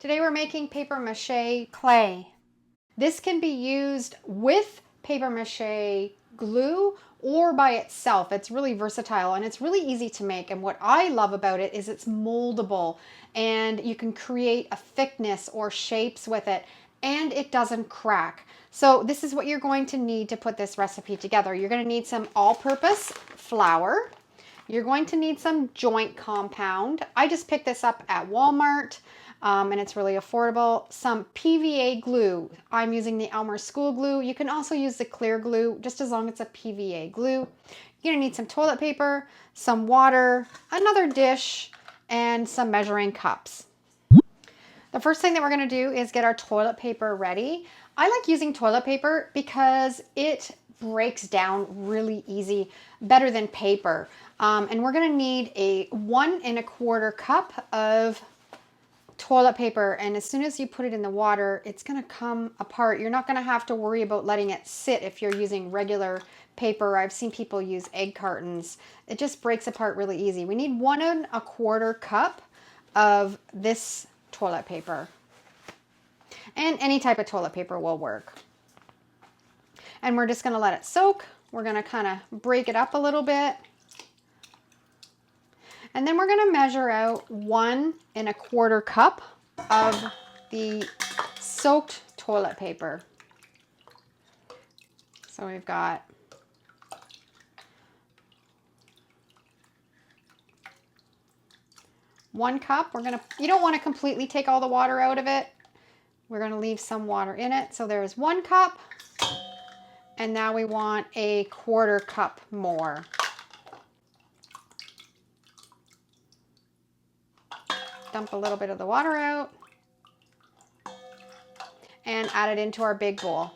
Today we're making paper mache clay. This can be used with paper mache glue or by itself. It's really versatile and it's really easy to make. And what I love about it is it's moldable and you can create a thickness or shapes with it and it doesn't crack. So this is what you're going to need to put this recipe together. You're going to need some all-purpose flour. You're going to need some joint compound. I just picked this up at Walmart. And it's really affordable. Some PVA glue. I'm using the Elmer School glue. You can also use the clear glue, just as long as it's a PVA glue. You're gonna need some toilet paper, some water, another dish, and some measuring cups. The first thing that we're gonna do is get our toilet paper ready. I like using toilet paper because it breaks down really easy, better than paper. And we're gonna need a 1 1/4 cup of toilet paper, and as soon as you put it in the water, it's going to come apart. You're not going to have to worry about letting it sit if you're using regular paper. I've seen people use egg cartons. It just breaks apart really easy. We need 1 1/4 cup of this toilet paper, and any type of toilet paper will work. And we're just going to let it soak. We're going to kind of break it up a little bit. And then we're going to measure out 1 1/4 cup of the soaked toilet paper. So we've got one cup. You don't want to completely take all the water out of it. We're going to leave some water in it. So there's 1 cup. And now we want a 1/4 cup more. Dump a little bit of the water out and add it into our big bowl.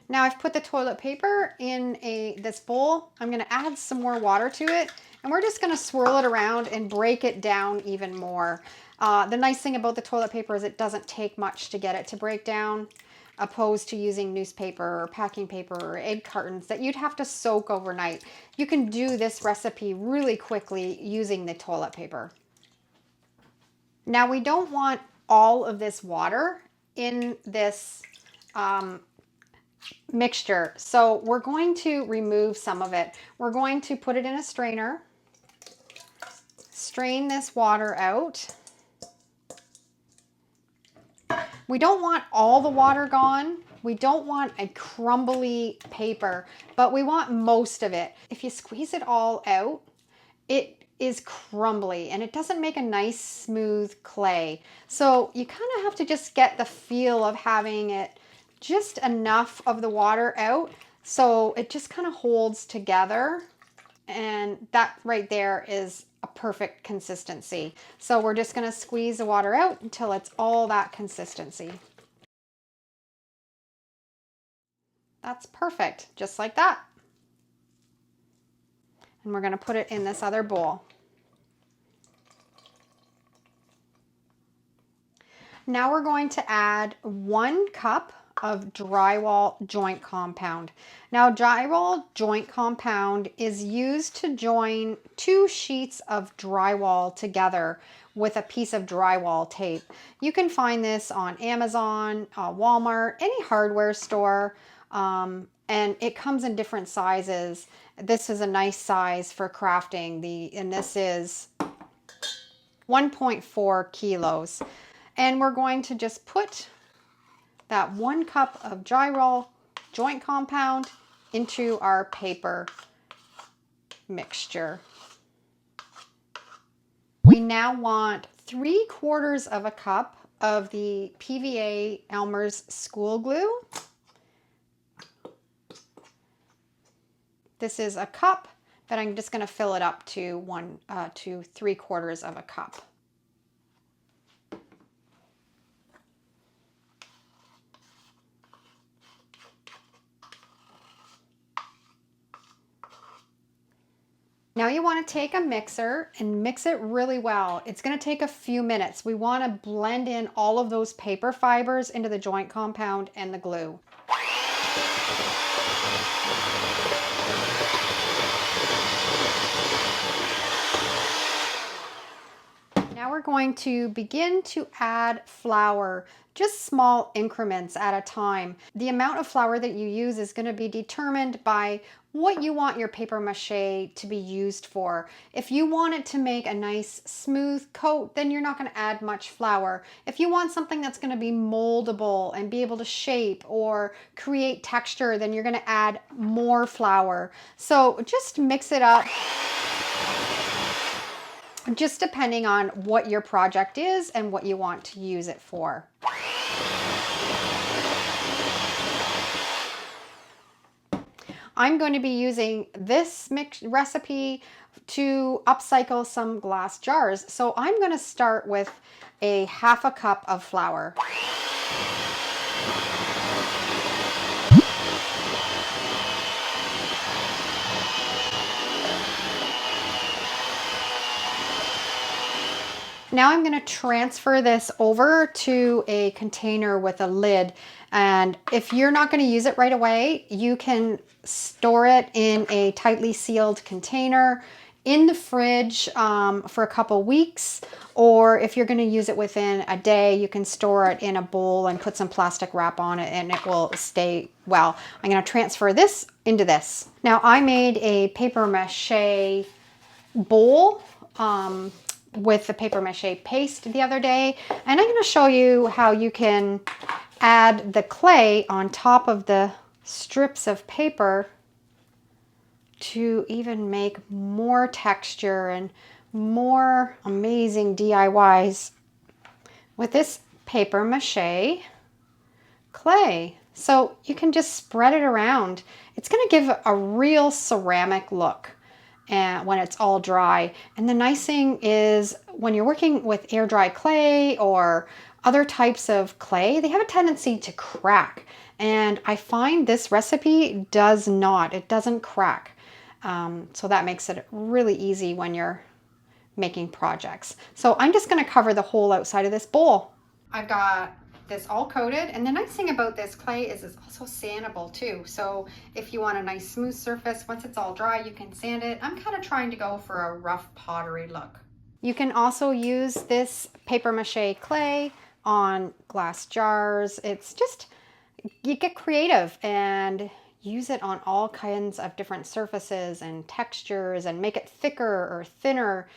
Now I've put the toilet paper in this bowl. I'm going to add some more water to it and we're just going to swirl it around and break it down even more. The nice thing about the toilet paper is it doesn't take much to get it to break down, opposed to using newspaper or packing paper or egg cartons that you'd have to soak overnight. You can do this recipe really quickly using the toilet paper. Now we don't want all of this water in this mixture, so we're going to remove some of it. We're going to put it in a strainer, strain this water out. We don't want all the water gone. We don't want a crumbly paper, but we want most of it. If you squeeze it all out, it is crumbly and it doesn't make a nice smooth clay. So you kind of have to just get the feel of having it just enough of the water out so it just kind of holds together, and that right there is a perfect consistency. So we're just going to squeeze the water out until it's all that consistency. That's perfect, just like that. And we're going to put it in this other bowl. Now we're going to add 1 cup of drywall joint compound. Now drywall joint compound is used to join 2 sheets of drywall together with a piece of drywall tape. You can find this on Amazon, Walmart, any hardware store, and it comes in different sizes. This is a nice size for crafting, and this is 1.4 kilos. And we're going to just put that 1 cup of drywall joint compound into our paper mixture. We now want 3/4 of a cup of the PVA Elmer's School glue. This is a cup, but I'm just going to fill it up to 3/4 of a cup. Now you want to take a mixer and mix it really well. It's going to take a few minutes. We want to blend in all of those paper fibers into the joint compound and the glue. we're going to begin to add flour, just small increments at a time. The amount of flour that you use is going to be determined by what you want your paper mache to be used for. If you want it to make a nice smooth coat, then you're not going to add much flour. If you want something that's going to be moldable and be able to shape or create texture, then you're going to add more flour. So just mix it up, just depending on what your project is and what you want to use it for. I'm going to be using this recipe to upcycle some glass jars. So I'm going to start with a half a cup of flour. Now I'm going to transfer this over to a container with a lid. And if you're not going to use it right away, you can store it in a tightly sealed container in the fridge for a couple weeks. Or if you're going to use it within a day, you can store it in a bowl and put some plastic wrap on it and it will stay well. I'm going to transfer this into this. Now I made a paper mache bowl with the paper mache paste the other day, and I'm going to show you how you can add the clay on top of the strips of paper to even make more texture and more amazing DIYs with this paper mache clay. So you can just spread it around. It's going to give a real ceramic look and when it's all dry. And the nice thing is when you're working with air dry clay or other types of clay, they have a tendency to crack. And I find this recipe does not. It doesn't crack. So that makes it really easy when you're making projects. So I'm just going to cover the whole outside of this bowl. I've got this all coated, and the nice thing about this clay is it's also sandable too. So if you want a nice smooth surface, once it's all dry, you can sand it. I'm kind of trying to go for a rough pottery look. You can also use this paper mache clay on glass jars. It's just, you get creative and use it on all kinds of different surfaces and textures and make it thicker or thinner.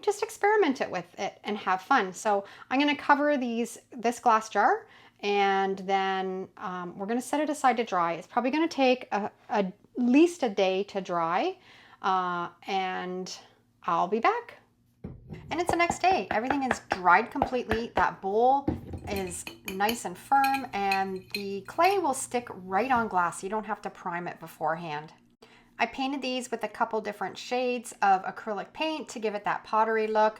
Just experiment it with it and have fun. So I'm going to cover this glass jar, and then we're going to set it aside to dry. It's probably going to take at least a day to dry, and I'll be back. And it's the next day. Everything is dried completely. That bowl is nice and firm, and the clay will stick right on glass. You don't have to prime it beforehand. I painted these with a couple different shades of acrylic paint to give it that pottery look.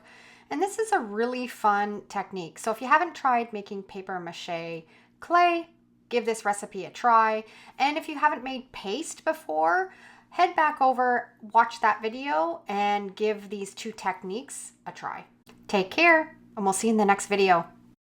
And this is a really fun technique. So if you haven't tried making paper mache clay, give this recipe a try. And if you haven't made paste before, head back over, watch that video, and give these two techniques a try. Take care, and we'll see you in the next video.